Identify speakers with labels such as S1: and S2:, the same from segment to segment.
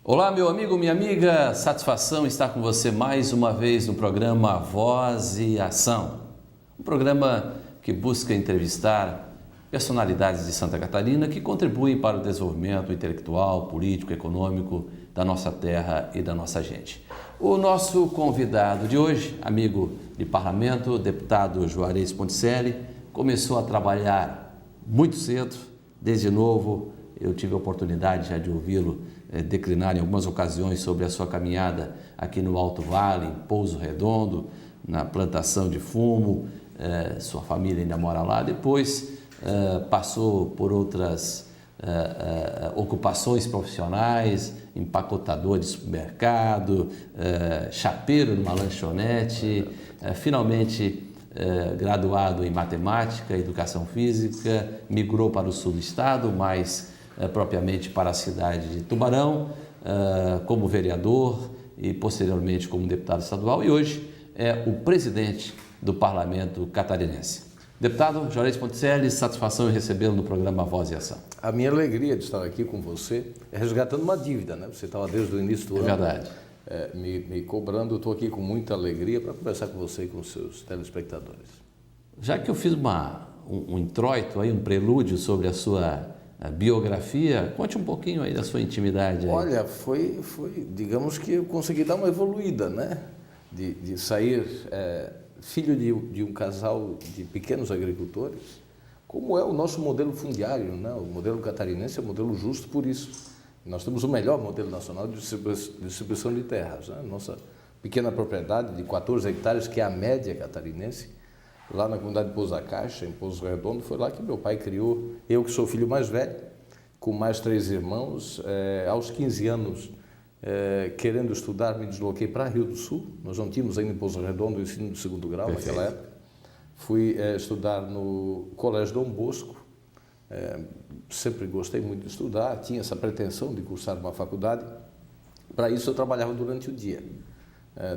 S1: Olá, meu amigo, minha amiga, satisfação estar com você mais uma vez no programa Voz e Ação. Um programa que busca entrevistar personalidades de Santa Catarina que contribuem para o desenvolvimento intelectual, político, econômico da nossa terra e da nossa gente. O nosso convidado de hoje, amigo de parlamento, deputado Juarez Ponticelli, começou a trabalhar muito cedo, desde novo. Eu tive a oportunidade já de ouvi-lo declinar em algumas ocasiões sobre a sua caminhada aqui no Alto Vale, em Pouso Redondo, na plantação de fumo. Sua família ainda mora lá. Depois passou por outras ocupações profissionais, empacotador de supermercado, chapeiro numa lanchonete, finalmente graduado em matemática, educação física, migrou para o sul do estado, mais propriamente para a cidade de Tubarão, como vereador e posteriormente como deputado estadual, e hoje é o presidente do Parlamento Catarinense. Deputado Juarez Ponticelli, satisfação em recebê-lo no programa Voz e Ação.
S2: A minha alegria de estar aqui com você é resgatando uma dívida, né? Você estava desde o início do ano.
S1: É verdade.
S2: Me cobrando. Eu estou aqui com muita alegria para conversar com você e com os seus telespectadores.
S1: Já que eu fiz um introito, aí, um prelúdio sobre a sua biografia, conte um pouquinho aí da sua intimidade. Aí.
S2: Olha, foi, digamos que eu consegui dar uma evoluída, né? De sair filho de um casal de pequenos agricultores, como é o nosso modelo fundiário, né? O modelo catarinense é um modelo justo por isso. Nós temos o melhor modelo nacional de distribuição de terras, né? Nossa pequena propriedade de 14 hectares, que é a média catarinense, lá na comunidade de Pouso da Caixa, em Pouso Redondo, foi lá que meu pai criou, eu que sou o filho mais velho, com mais 3 irmãos. Aos 15 anos, querendo estudar, me desloquei para Rio do Sul. Nós não tínhamos ainda em Pouso Redondo o ensino de segundo grau. Perfeito. Naquela época. Fui estudar no Colégio Dom Bosco. Sempre gostei muito de estudar, tinha essa pretensão de cursar uma faculdade. Para isso eu trabalhava durante o dia.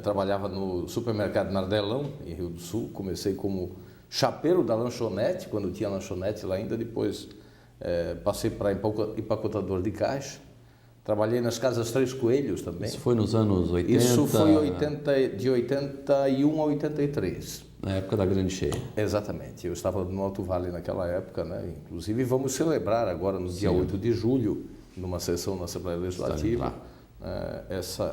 S2: Trabalhava no supermercado Nardelão, em Rio do Sul. Comecei como chapeiro da lanchonete, quando tinha lanchonete lá ainda. Depois passei para empacotador de caixa. Trabalhei nas Casas Três Coelhos também.
S1: Isso foi nos anos 80?
S2: Isso foi de 81 a 83.
S1: Na época da Grande Cheia.
S2: Exatamente. Eu estava no Alto Vale naquela época, né? Inclusive vamos celebrar agora, no dia 8 de julho, numa sessão na Assembleia Legislativa,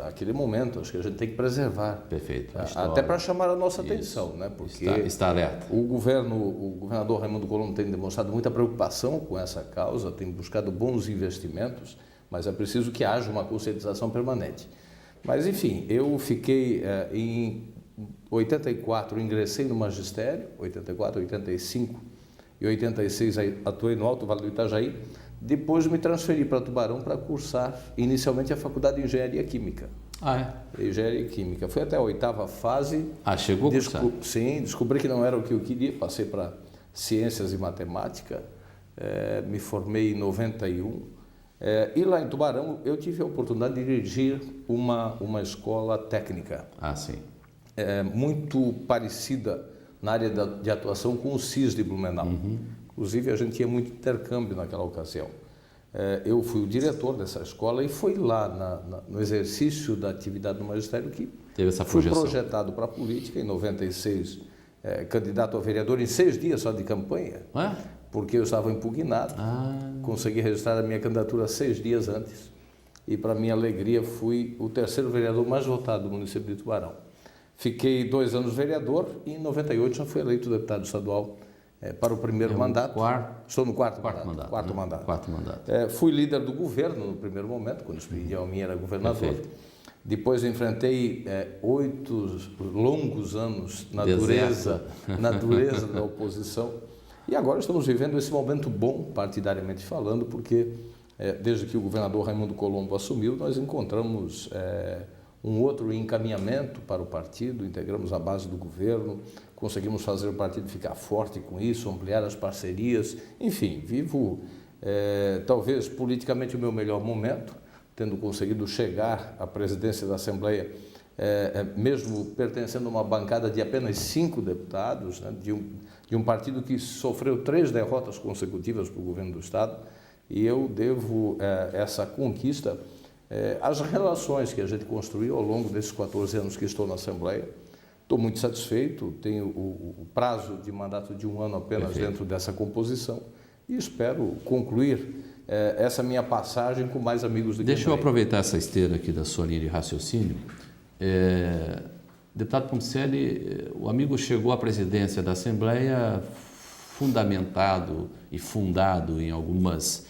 S2: aquele momento. Acho que a gente tem que preservar.
S1: Perfeito.
S2: Até para chamar a nossa atenção, né? Porque
S1: está alerta.
S2: O governador Raimundo Colombo tem demonstrado muita preocupação com essa causa, tem buscado bons investimentos, mas é preciso que haja uma conscientização permanente. Mas, enfim, eu fiquei em 84, ingressei no magistério, 84, 85 e 86 atuei no Alto Vale do Itajaí. Depois me transferi para Tubarão para cursar inicialmente a Faculdade de Engenharia Química. Engenharia Química. Fui até a 8ª fase.
S1: Chegou a cursar?
S2: Sim, descobri que não era o que eu queria, passei para Ciências e Matemática, me formei em 91. E lá em Tubarão eu tive a oportunidade de dirigir uma escola técnica.
S1: Sim.
S2: Muito parecida na área de atuação com o CIS de Blumenau. Uhum. Inclusive, a gente tinha muito intercâmbio naquela ocasião. Eu fui o diretor dessa escola e foi lá no exercício da atividade do magistério que
S1: teve essa
S2: fui projetado para a política. Em 96, candidato a vereador em 6 dias só de campanha, porque eu estava impugnado. Consegui registrar a minha candidatura 6 dias antes e, para minha alegria, fui o 3º vereador mais votado do município de Tubarão. Fiquei 2 anos vereador e em 98 já fui eleito deputado estadual para o primeiro mandato. Estou no quarto mandato. Fui líder do governo no primeiro momento, quando o mim era governador. Perfeito. Depois enfrentei 8 longos anos na dureza da oposição. E agora estamos vivendo esse momento bom, partidariamente falando, porque desde que o governador Raimundo Colombo assumiu, nós encontramos um outro encaminhamento para o partido, integramos a base do governo, conseguimos fazer o partido ficar forte com isso, ampliar as parcerias. Enfim, vivo talvez politicamente o meu melhor momento, tendo conseguido chegar à presidência da Assembleia, mesmo pertencendo a uma bancada de apenas 5 deputados, né, de um partido que sofreu 3 derrotas consecutivas para o governo do Estado, e eu devo essa conquista as relações que a gente construiu ao longo desses 14 anos que estou na Assembleia. Estou muito satisfeito, tenho o prazo de mandato de 1 ano apenas dentro dessa composição e espero concluir essa minha passagem com mais amigos do que
S1: Deixa eu aproveitar essa esteira aqui da sua linha de raciocínio. Deputado Ponticelli, o amigo chegou à presidência da Assembleia fundamentado e fundado em alguns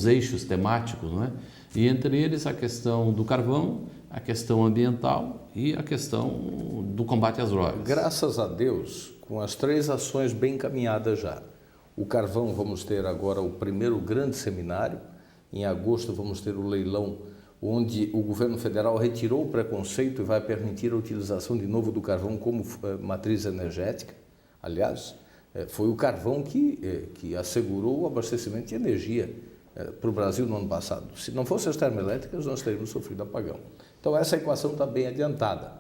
S1: eixos temáticos, não é? E entre eles a questão do carvão, a questão ambiental e a questão do combate às drogas.
S2: Graças a Deus, com as 3 ações bem encaminhadas já. O carvão, vamos ter agora o primeiro grande seminário. Em agosto vamos ter o leilão, onde o governo federal retirou o preconceito e vai permitir a utilização de novo do carvão como matriz energética. Aliás, foi o carvão que assegurou o abastecimento de energia para o Brasil no ano passado. Se não fossem as termoelétricas, nós teríamos sofrido apagão. Então, essa equação está bem adiantada.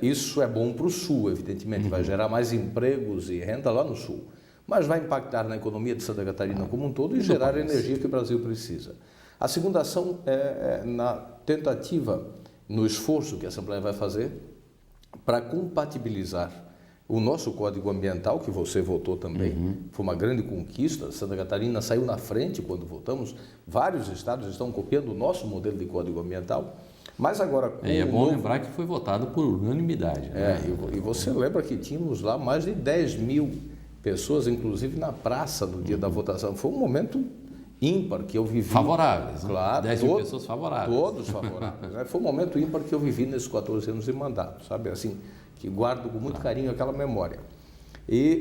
S2: Isso é bom para o Sul, evidentemente, vai gerar mais empregos e renda lá no Sul, mas vai impactar na economia de Santa Catarina como um todo e gerar a energia que o Brasil precisa. A segunda ação é na tentativa, no esforço que a Assembleia vai fazer para compatibilizar o nosso Código Ambiental, que você votou também, foi uma grande conquista. Santa Catarina saiu na frente quando votamos. Vários estados estão copiando o nosso modelo de Código Ambiental. Mas agora...
S1: É bom lembrar que foi votado por unanimidade. Né?
S2: E você lembra que tínhamos lá mais de 10 mil pessoas, inclusive na praça no dia da votação. Foi um momento ímpar que eu vivi.
S1: Favoráveis, né?
S2: Claro.
S1: 10 mil pessoas favoráveis.
S2: Todos favoráveis. Né? Foi um momento ímpar que eu vivi nesses 14 anos de mandato, sabe? Assim, que guardo com muito carinho aquela memória.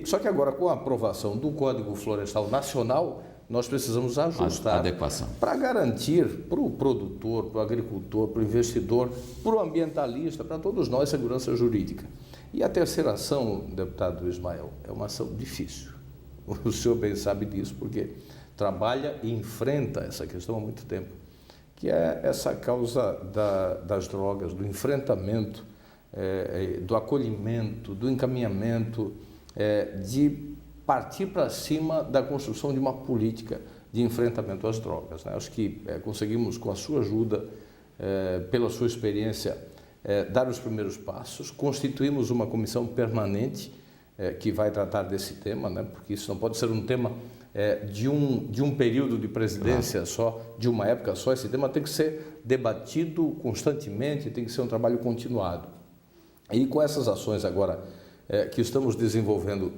S2: Só que agora, com a aprovação do Código Florestal Nacional, nós precisamos ajustar
S1: adequação
S2: para garantir para o produtor, para o agricultor, para o investidor, para o ambientalista, para todos nós, segurança jurídica. E a terceira ação, deputado Ismael, é uma ação difícil. O senhor bem sabe disso, porque trabalha e enfrenta essa questão há muito tempo, que é essa causa das drogas, do enfrentamento, do acolhimento, do encaminhamento, de partir para cima da construção de uma política de enfrentamento às drogas. Né? Acho que conseguimos, com a sua ajuda, pela sua experiência, dar os primeiros passos. Constituímos uma comissão permanente que vai tratar desse tema, né? Porque isso não pode ser um tema de um período de presidência só, de uma época só. Esse tema tem que ser debatido constantemente, tem que ser um trabalho continuado. E com essas ações agora que estamos desenvolvendo,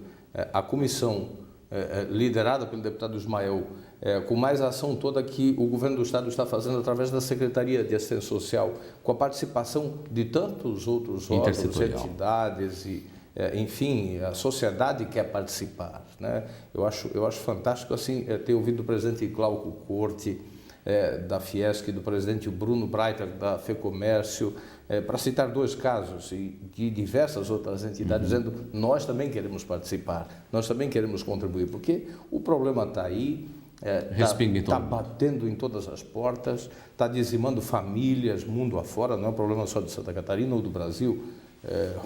S2: a comissão liderada pelo deputado Ismael, com mais a ação toda que o governo do estado está fazendo através da Secretaria de Assistência Social, com a participação de tantos outros órgãos, entidades e, enfim, a sociedade quer participar, né? Eu acho fantástico assim ter ouvido o presidente Glauco Corte, da Fiesc, do presidente Bruno Breiter, da FEComércio, para citar 2 casos, e de diversas outras entidades, dizendo nós também queremos participar, nós também queremos contribuir, porque o problema está aí, está batendo em todas as portas, está dizimando famílias, mundo afora, não é um problema só de Santa Catarina ou do Brasil,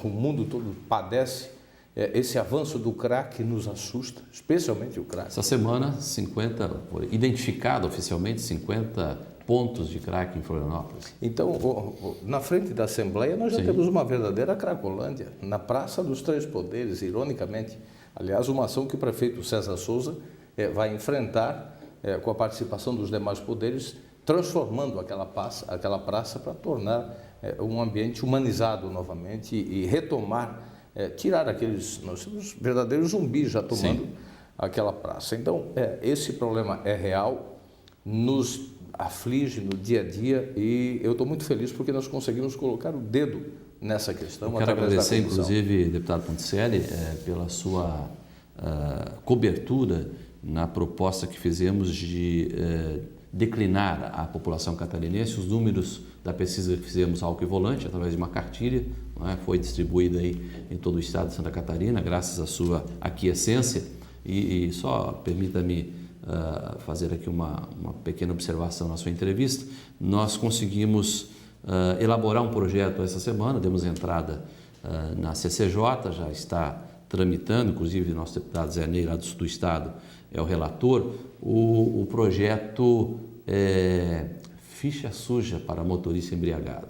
S2: o mundo todo padece. Esse avanço do crack nos assusta, especialmente o crack.
S1: Essa semana, identificado oficialmente 50 pontos de crack em Florianópolis.
S2: Então, na frente da Assembleia, nós já temos uma verdadeira cracolândia, na Praça dos Três Poderes, ironicamente. Aliás, uma ação que o prefeito César Souza vai enfrentar com a participação dos demais poderes, transformando aquela praça para tornar um ambiente humanizado novamente e retomar, tirar nós temos verdadeiros zumbis já tomando aquela praça. Então, esse problema é real, nos aflige no dia a dia e eu estou muito feliz porque nós conseguimos colocar o dedo nessa questão.
S1: Eu quero agradecer, inclusive, deputado Ponticelli, pela sua cobertura na proposta que fizemos de declinar à população catarinense os números da pesquisa que fizemos álcool e volante através de uma cartilha, não é? Foi distribuída aí em todo o estado de Santa Catarina, graças à sua aquiescência. E só permita-me fazer aqui uma pequena observação na sua entrevista. Nós conseguimos elaborar um projeto essa semana, demos entrada na CCJ, já está tramitando, inclusive nosso deputado Zé Ney, lá do sul do estado, é o relator. O projeto ficha suja para motorista embriagado.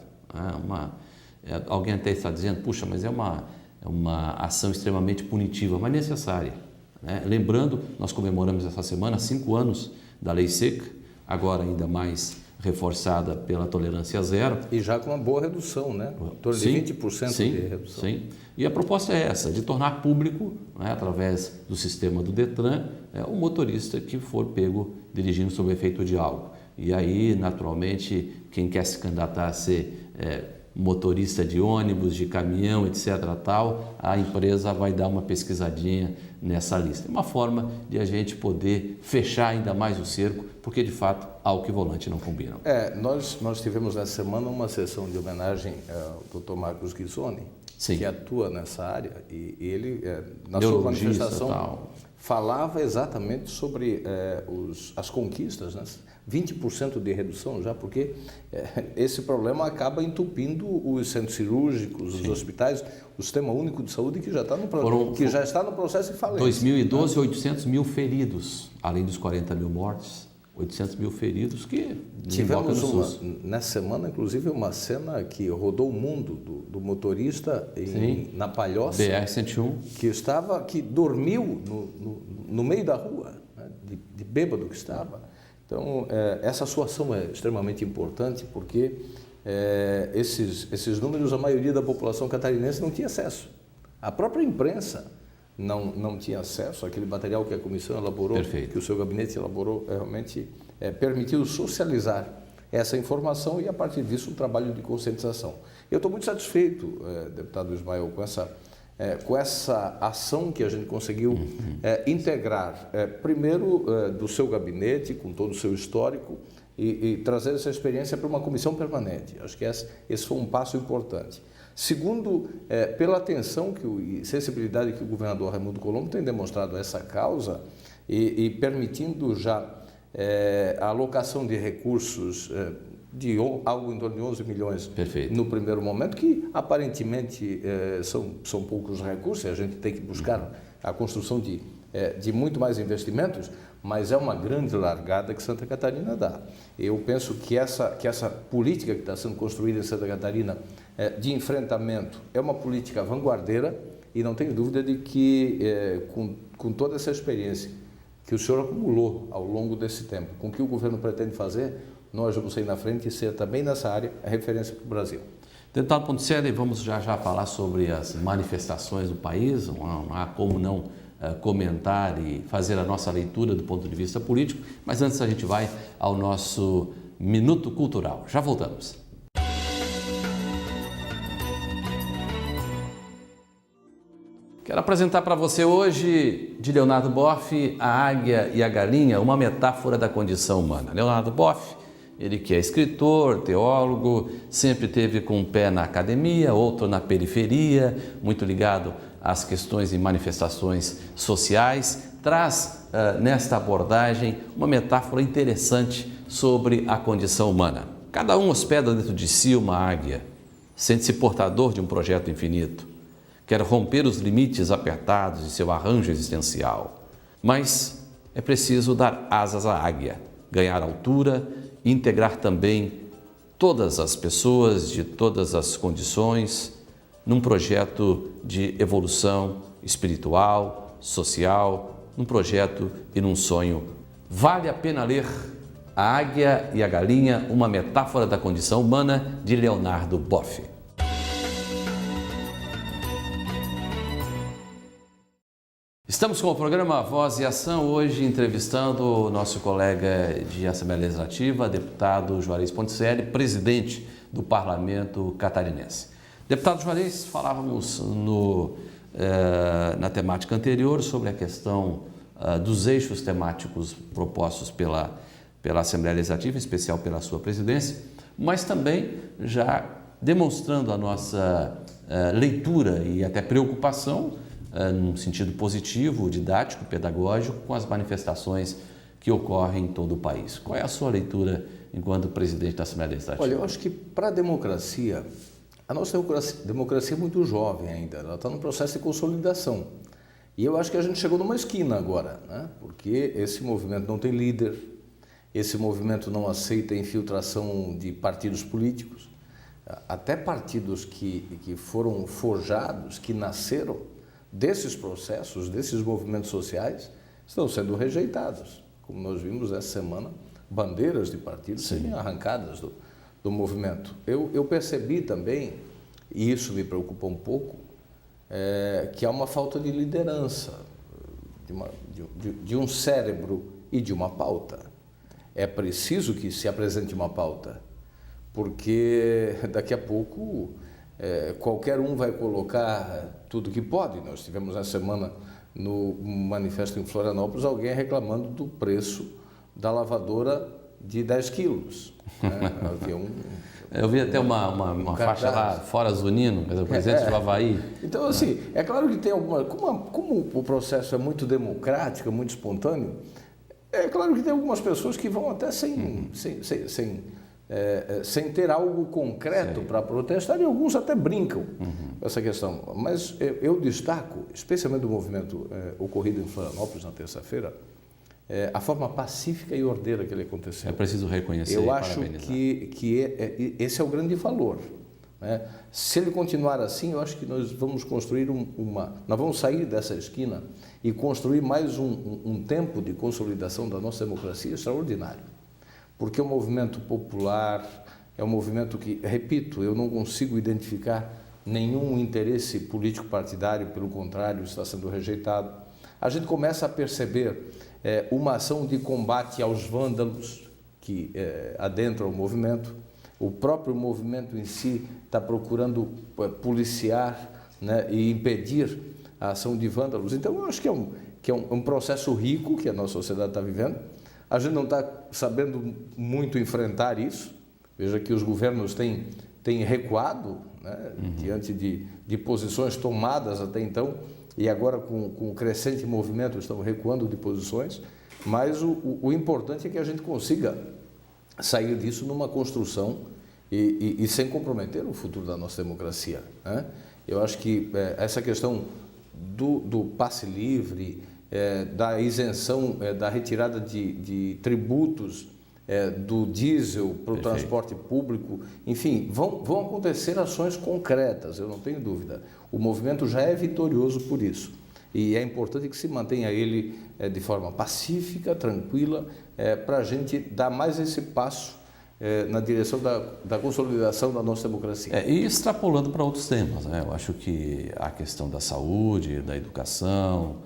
S1: Alguém até está dizendo, puxa, mas é uma ação extremamente punitiva, mas necessária. Né? Lembrando, nós comemoramos essa semana 5 anos da Lei Seca, agora ainda mais reforçada pela tolerância zero.
S2: E já com uma boa redução, né? Em torno de 20% de redução.
S1: Sim, e a proposta é essa, de tornar público, né, através do sistema do Detran, o motorista que for pego dirigindo sob efeito de álcool. E aí, naturalmente, quem quer se candidatar a ser motorista de ônibus, de caminhão, etc. tal, a empresa vai dar uma pesquisadinha nessa lista. É uma forma de a gente poder fechar ainda mais o cerco, porque de fato álcool e volante não combinam.
S2: Nós tivemos nessa semana uma sessão de homenagem ao Dr. Marcos Ghisoni, que atua nessa área, e ele, na sua manifestação, falava exatamente sobre as conquistas, né? 20% de redução já, porque esse problema acaba entupindo os centros cirúrgicos, os hospitais, o Sistema Único de Saúde, que já está no processo de falência.
S1: 2012, 800 mil feridos, além dos 40 mil mortes, 800 mil feridos que
S2: tivemos nessa semana, inclusive, uma cena que rodou o mundo do motorista na Palhoça,
S1: BR-101,
S2: que dormiu no meio da rua, né, de bêbado que estava. Então, essa sua ação é extremamente importante porque esses números, a maioria da população catarinense não tinha acesso. A própria imprensa não tinha acesso àquele material que a comissão elaborou,
S1: Perfeito.
S2: que o seu gabinete elaborou, realmente permitiu socializar essa informação e, a partir disso, um trabalho de conscientização. Eu estou muito satisfeito, deputado Ismael, com essa ação que a gente conseguiu integrar, primeiro do seu gabinete, com todo o seu histórico, e trazer essa experiência para uma comissão permanente. Acho que esse foi um passo importante. Segundo, pela atenção e sensibilidade que o governador Raimundo Colombo tem demonstrado a essa causa e permitindo já a alocação de recursos de algo em torno de 11 milhões
S1: Perfeito.
S2: No primeiro momento, que aparentemente são poucos recursos, a gente tem que buscar a construção de muito mais investimentos, mas é uma grande largada que Santa Catarina dá. Eu penso que essa política que está sendo construída em Santa Catarina de enfrentamento é uma política vanguardeira e não tenho dúvida de que com toda essa experiência que o senhor acumulou ao longo desse tempo, com o que o governo pretende fazer, nós vamos sair na frente e ser também nessa área a referência para o Brasil.
S1: Deputado Ponticelli, vamos já falar sobre as manifestações do país, não há como não comentar e fazer a nossa leitura do ponto de vista político, mas antes a gente vai ao nosso Minuto Cultural. Já voltamos. Quero apresentar para você hoje, de Leonardo Boff, A Águia e a Galinha, uma metáfora da condição humana. Leonardo Boff, ele que é escritor, teólogo, sempre teve com um pé na academia, outro na periferia, muito ligado às questões e manifestações sociais, traz nesta abordagem uma metáfora interessante sobre a condição humana. Cada um hospeda dentro de si uma águia, sente-se portador de um projeto infinito, quer romper os limites apertados de seu arranjo existencial, mas é preciso dar asas à águia, ganhar altura e integrar também todas as pessoas de todas as condições num projeto de evolução espiritual, social, num projeto e num sonho. Vale a pena ler A Águia e a Galinha, uma metáfora da condição humana, de Leonardo Boff. Estamos com o programa Voz e Ação, hoje entrevistando o nosso colega de Assembleia Legislativa, deputado Juarez Ponticelli, presidente do Parlamento Catarinense. Deputado Juarez, falávamos na temática anterior sobre a questão dos eixos temáticos propostos pela Assembleia Legislativa, em especial pela sua presidência, mas também já demonstrando a nossa leitura e até preocupação num sentido positivo, didático, pedagógico, com as manifestações que ocorrem em todo o país. Qual é a sua leitura enquanto presidente da Assembleia Legislativa?
S2: Olha, eu acho que para a democracia, a nossa democracia é muito jovem ainda, ela está num processo de consolidação. E eu acho que a gente chegou numa esquina agora, né? Porque esse movimento não tem líder, Esse movimento não aceita a infiltração de partidos políticos, até partidos que foram forjados, que nasceram desses processos, desses movimentos sociais, estão sendo rejeitados. Como nós vimos essa semana, bandeiras de partidos serem arrancadas do movimento. Eu percebi também, e isso me preocupa um pouco, que há uma falta de liderança, de um cérebro e de uma pauta. É preciso que se apresente uma pauta, porque daqui a pouco qualquer um vai colocar tudo que pode. Nós tivemos essa semana no manifesto em Florianópolis alguém reclamando do preço da lavadora de 10 quilos. Né?
S1: Eu vi até uma faixa lá, Fora Zunino, presente do Avaí.
S2: Então, assim, é claro que tem alguma... Como o processo é muito democrático, muito espontâneo, é claro que tem algumas pessoas que vão até sem ter algo concreto para protestar, e alguns até brincam com essa questão. Mas eu destaco, especialmente do movimento ocorrido em Florianópolis na terça-feira, a forma pacífica e ordeira que ele aconteceu.
S1: É preciso reconhecer.
S2: Eu acho que esse é o grande valor. Né? Se ele continuar assim, eu acho que nós vamos construir nós vamos sair dessa esquina e construir mais um tempo de consolidação da nossa democracia extraordinário. Porque o movimento popular é um movimento que, repito, eu não consigo identificar nenhum interesse político partidário, pelo contrário, está sendo rejeitado. A gente começa a perceber uma ação de combate aos vândalos que adentram o movimento. O próprio movimento em si está procurando policiar, né, e impedir a ação de vândalos. Então, eu acho que é um processo rico que a nossa sociedade está vivendo. A gente não está sabendo muito enfrentar isso. Veja que os governos têm recuado, né, diante de posições tomadas até então, e agora com o crescente movimento estão recuando de posições, mas o importante é que a gente consiga sair disso numa construção e sem comprometer o futuro da nossa democracia. Né? Eu acho que essa questão do passe livre, da isenção, da retirada de tributos do diesel para o transporte público, enfim, vão acontecer ações concretas, eu não tenho dúvida. O movimento já é vitorioso por isso e é importante que se mantenha ele de forma pacífica, tranquila, para a gente dar mais esse passo na direção da consolidação da nossa democracia.
S1: E extrapolando para outros temas, né? Eu acho que a questão da saúde, da educação,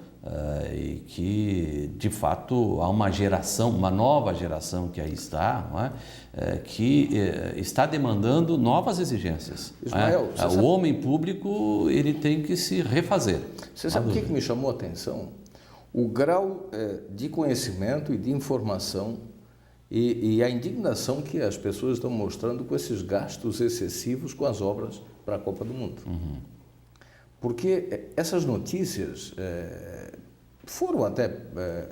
S1: e que, de fato, há uma nova geração que aí está, não é? Que está demandando novas exigências.
S2: Ismael,
S1: o homem público ele tem que se refazer.
S2: Você sabe o que me chamou a atenção? O grau de conhecimento e de informação e a indignação que as pessoas estão mostrando com esses gastos excessivos com as obras para a Copa do Mundo. Porque essas notícias foram até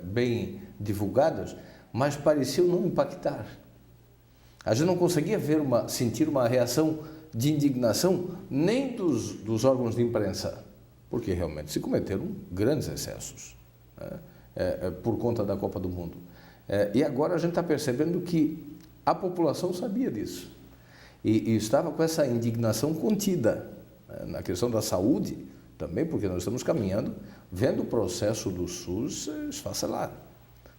S2: bem divulgadas, mas pareciam não impactar. A gente não conseguia sentir uma reação de indignação nem dos órgãos de imprensa, porque realmente se cometeram grandes excessos, né, por conta da Copa do Mundo. E agora a gente está percebendo que a população sabia disso e estava com essa indignação contida. Na questão da saúde também, porque nós estamos caminhando, vendo o processo do SUS esfacelar.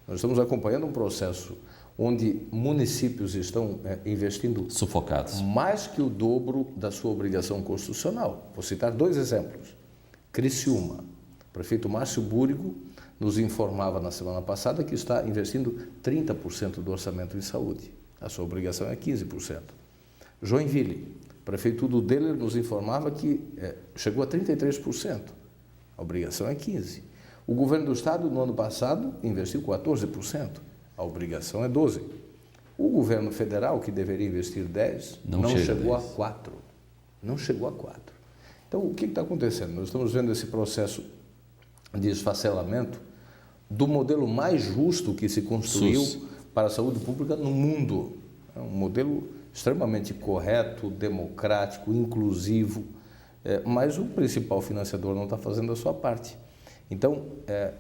S2: Nós estamos acompanhando um processo onde municípios estão investindo
S1: sufocados
S2: mais que o dobro da sua obrigação constitucional. Vou citar 2 exemplos. Criciúma. O prefeito Márcio Búrigo nos informava na semana passada que está investindo 30% do orçamento em saúde. A sua obrigação é 15%. Joinville. O prefeito Udo Deller nos informava que chegou a 33%. A obrigação é 15%. O governo do estado, no ano passado, investiu 14%. A obrigação é 12%. O governo federal, que deveria investir 10%, não chegou a 4%. Não chegou a 4%. Então, o que está acontecendo? Nós estamos vendo esse processo de esfacelamento do modelo mais justo que se construiu para a saúde pública no mundo. É um modelo extremamente correto, democrático, inclusivo, mas o principal financiador não está fazendo a sua parte. Então,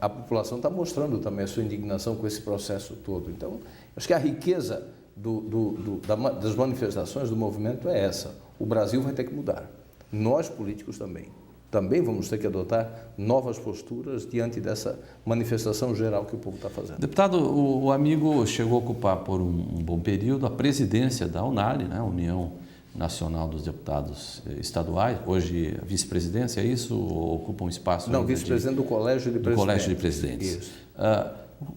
S2: a população está mostrando também a sua indignação com esse processo todo. Então, acho que a riqueza das manifestações do movimento é essa. O Brasil vai ter que mudar. Nós, políticos, também vamos ter que adotar novas posturas diante dessa manifestação geral que o povo está fazendo.
S1: Deputado, o amigo chegou a ocupar por um bom período a presidência da UNALI, né, União Nacional dos Deputados Estaduais, hoje vice-presidência, é isso? Ou ocupa um espaço?
S2: Não, vice-presidente do Colégio de Presidentes.
S1: Do Colégio de Presidentes.
S2: Isso.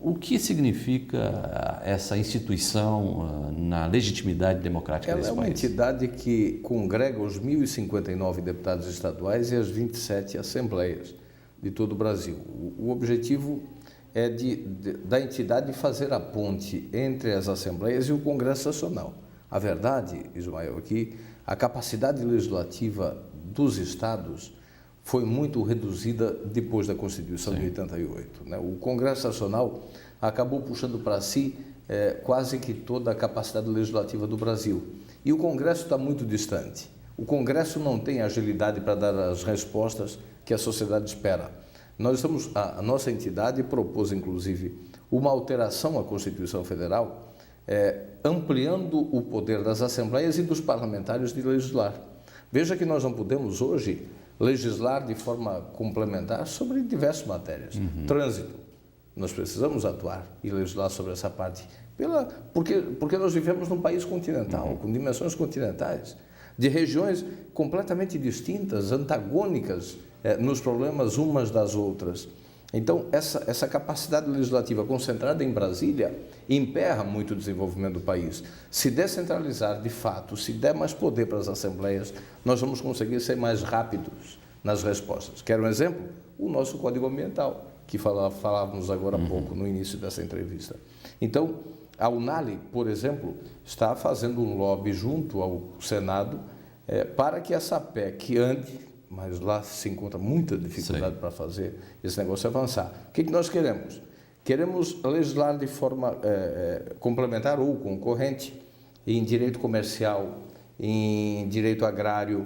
S1: O que significa essa instituição na legitimidade democrática desse país?
S2: Ela é uma entidade que congrega os 1.059 deputados estaduais e as 27 assembleias de todo o Brasil. O objetivo é da entidade fazer a ponte entre as assembleias e o Congresso Nacional. A verdade, Ismael, é que a capacidade legislativa dos estados foi muito reduzida depois da Constituição de 88. Né? O Congresso Nacional acabou puxando para si quase que toda a capacidade legislativa do Brasil. E o Congresso está muito distante. O Congresso não tem agilidade para dar as respostas que a sociedade espera. A nossa entidade propôs, inclusive, uma alteração à Constituição Federal, ampliando o poder das assembleias e dos parlamentares de legislar. Veja que nós não podemos hoje legislar de forma complementar sobre diversas matérias. Trânsito, nós precisamos atuar e legislar sobre essa parte, porque nós vivemos num país continental, com dimensões continentais, de regiões completamente distintas, antagônicas nos problemas umas das outras. Então, essa capacidade legislativa concentrada em Brasília emperra muito o desenvolvimento do país. Se descentralizar de fato, se der mais poder para as assembleias, nós vamos conseguir ser mais rápidos nas respostas. Quer um exemplo? O nosso Código Ambiental, que falávamos agora há pouco no início dessa entrevista. Então, a UNALI, por exemplo, está fazendo um lobby junto ao Senado para que essa PEC ande, mas lá se encontra muita dificuldade para fazer esse negócio avançar. O que nós queremos? Queremos legislar de forma complementar ou concorrente em direito comercial, em direito agrário,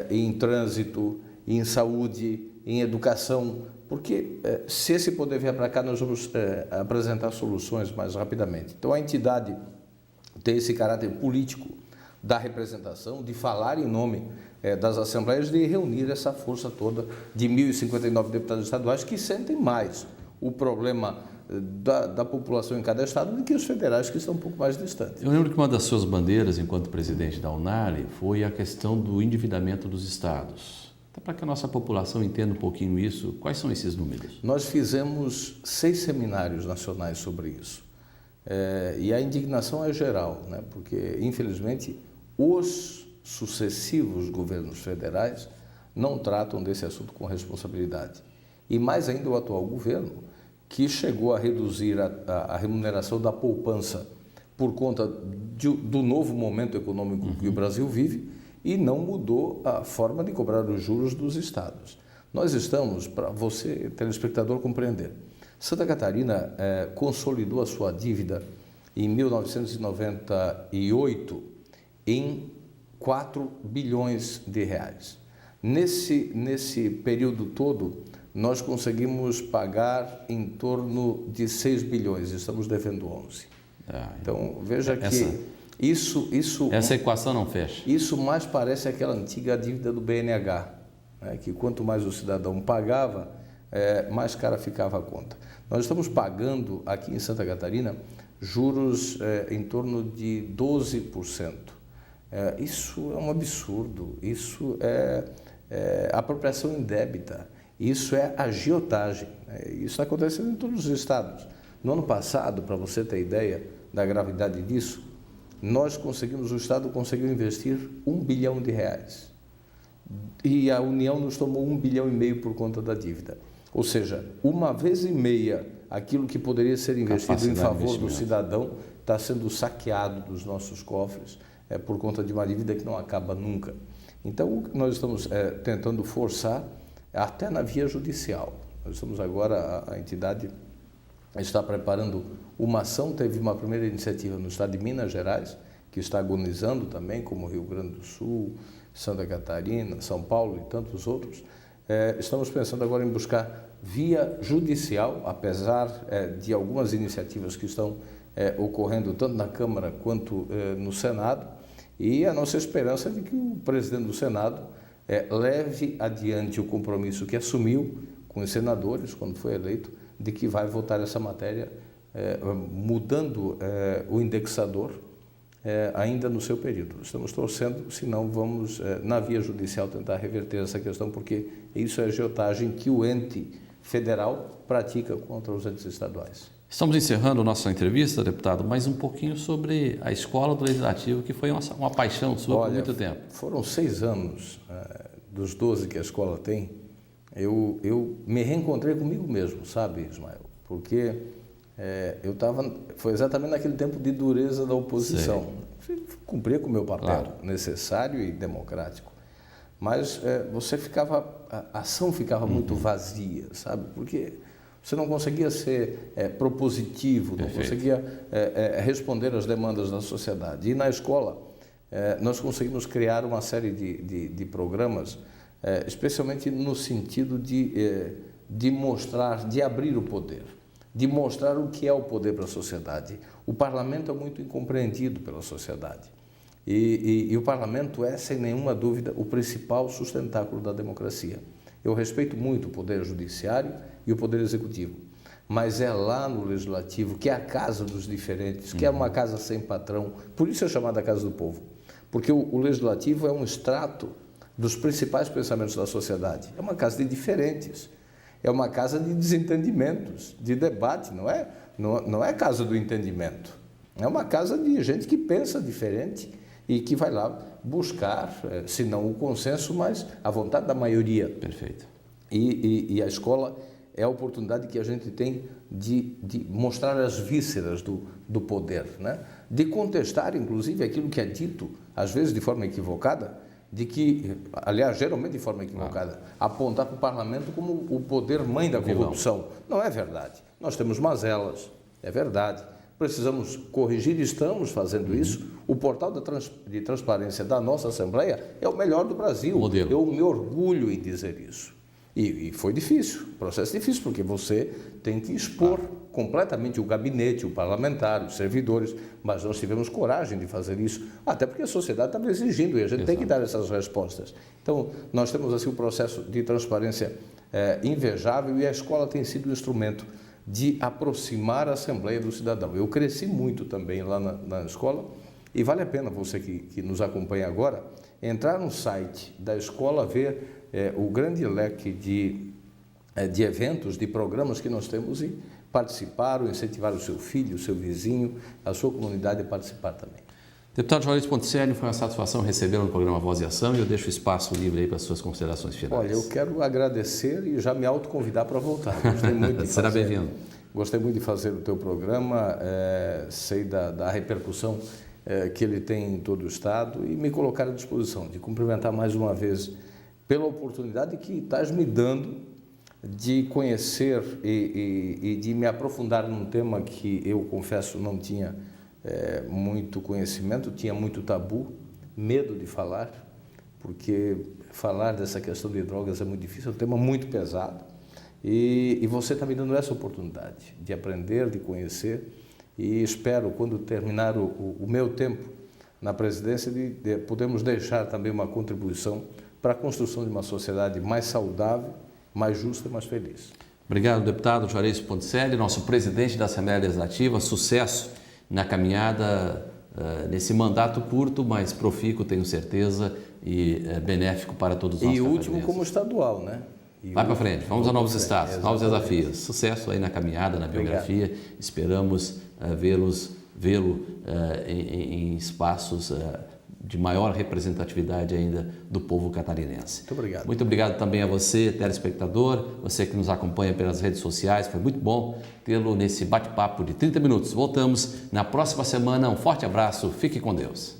S2: em trânsito, em saúde, em educação, porque se esse poder vier para cá, nós vamos apresentar soluções mais rapidamente. Então, a entidade tem esse caráter político da representação, de falar em nome das assembleias, de reunir essa força toda de 1.059 deputados estaduais que sentem mais o problema da população em cada estado do que os federais, que estão um pouco mais distantes.
S1: Eu lembro que uma das suas bandeiras, enquanto presidente da UNALI, foi a questão do endividamento dos estados. Até para que a nossa população entenda um pouquinho isso, quais são esses números?
S2: Nós fizemos 6 seminários nacionais sobre isso. E a indignação é geral, né? Porque, infelizmente, os sucessivos governos federais não tratam desse assunto com responsabilidade. E mais ainda o atual governo, que chegou a reduzir a remuneração da poupança por conta do novo momento econômico que o Brasil vive e não mudou a forma de cobrar os juros dos estados. Nós estamos, para você, telespectador, compreender, Santa Catarina consolidou a sua dívida em 1998 em 4 bilhões de reais. Nesse período todo, nós conseguimos pagar em torno de 6 bilhões, estamos devendo 11. Então, veja que essa
S1: equação não fecha.
S2: Isso mais parece aquela antiga dívida do BNH, né, que quanto mais o cidadão pagava, mais cara ficava a conta. Nós estamos pagando aqui em Santa Catarina juros em torno de 12%. Isso é um absurdo, isso é apropriação indébita, isso é agiotagem. Isso está acontecendo em todos os estados. No ano passado, para você ter ideia da gravidade disso, o Estado conseguiu investir 1 bilhão de reais. E a União nos tomou 1,5 bilhão por conta da dívida. Ou seja, 1,5 vezes aquilo que poderia ser investido em favor do cidadão está sendo saqueado dos nossos cofres por conta de uma dívida que não acaba nunca. Então, nós estamos tentando forçar até na via judicial. Nós estamos agora, a entidade está preparando uma ação, teve uma primeira iniciativa no estado de Minas Gerais, que está agonizando também, como Rio Grande do Sul, Santa Catarina, São Paulo e tantos outros. Estamos pensando agora em buscar via judicial, apesar de algumas iniciativas que estão ocorrendo tanto na Câmara quanto no Senado, e a nossa esperança é de que o presidente do Senado leve adiante o compromisso que assumiu com os senadores, quando foi eleito, de que vai votar essa matéria mudando o indexador ainda no seu período. Estamos torcendo, senão vamos, na via judicial, tentar reverter essa questão, porque isso é agiotagem que o ente federal pratica contra os entes estaduais.
S1: Estamos encerrando nossa entrevista, deputado, mas um pouquinho sobre a escola do Legislativo, que foi uma paixão sua por muito tempo.
S2: Foram 6 anos, dos 12 que a escola tem, eu me reencontrei comigo mesmo, sabe, Ismael? Porque foi exatamente naquele tempo de dureza da oposição. Cumpria com o meu papel necessário e democrático. Mas a ação ficava muito vazia, sabe? Porque você não conseguia ser propositivo, não conseguia responder às demandas da sociedade. E na escola, nós conseguimos criar uma série de programas, especialmente no sentido de mostrar, de abrir o poder, de mostrar o que é o poder para a sociedade. O parlamento é muito incompreendido pela sociedade. E o parlamento é, sem nenhuma dúvida, o principal sustentáculo da democracia. Eu respeito muito o poder judiciário e o poder executivo, mas é lá no legislativo que é a casa dos diferentes, que é uma casa sem patrão. Por isso é chamada Casa do Povo, porque o legislativo é um extrato dos principais pensamentos da sociedade. É uma casa de diferentes, é uma casa de desentendimentos, de debate, não é casa do entendimento. É uma casa de gente que pensa diferente e que vai lá buscar, se não o consenso, mas a vontade da maioria.
S1: Perfeito.
S2: E a escola é a oportunidade que a gente tem de mostrar as vísceras do poder, né? De contestar, inclusive, aquilo que é dito, às vezes de forma equivocada, aliás, geralmente de forma equivocada, apontar para o parlamento como o poder mãe da corrupção. Não é verdade. Nós temos mazelas, é verdade. Precisamos corrigir e estamos fazendo isso. O portal de transparência da nossa Assembleia é o melhor do Brasil.
S1: Modelo.
S2: Eu me orgulho em dizer isso. E foi difícil, processo difícil, porque você tem que expor completamente o gabinete, o parlamentar, os servidores, mas nós tivemos coragem de fazer isso, até porque a sociedade estava exigindo e a gente tem que dar essas respostas. Então, nós temos assim um processo de transparência invejável e a escola tem sido um instrumento de aproximar a Assembleia do cidadão. Eu cresci muito também lá na escola e vale a pena você que nos acompanha agora entrar no site da escola, ver o grande leque de eventos, de programas que nós temos e participar ou incentivar o seu filho, o seu vizinho, a sua comunidade a participar também.
S1: Deputado Juarez Ponticelli, foi uma satisfação recebê-lo no programa Voz e Ação e eu deixo o espaço livre aí para as suas considerações finais.
S2: Olha, eu quero agradecer e já me autoconvidar para voltar. Gostei muito de
S1: Será bem-vindo.
S2: Gostei muito de fazer o teu programa, sei da repercussão que ele tem em todo o Estado e me colocar à disposição de cumprimentar mais uma vez pela oportunidade que estás me dando de conhecer e de me aprofundar num tema que eu confesso não tinha muito conhecimento, tinha muito tabu, medo de falar, porque falar dessa questão de drogas é muito difícil, é um tema muito pesado e você está me dando essa oportunidade de aprender, de conhecer e espero, quando terminar o meu tempo na presidência, de podermos deixar também uma contribuição para a construção de uma sociedade mais saudável, mais justa e mais feliz.
S1: Obrigado, deputado Juarez Ponticelli, nosso presidente da Assembleia Legislativa. Sucesso na caminhada nesse mandato curto, mas profícuo, tenho certeza, e benéfico para todos nós.
S2: E o último como estadual, né?
S1: Vai para frente, vamos a novos estados, novos desafios. Sucesso aí na caminhada, na biografia. Obrigado. Esperamos vê-lo em espaços de maior representatividade ainda do povo catarinense.
S2: Muito obrigado.
S1: Muito obrigado também a você, telespectador, você que nos acompanha pelas redes sociais. Foi muito bom tê-lo nesse bate-papo de 30 minutos. Voltamos na próxima semana. Um forte abraço, fique com Deus.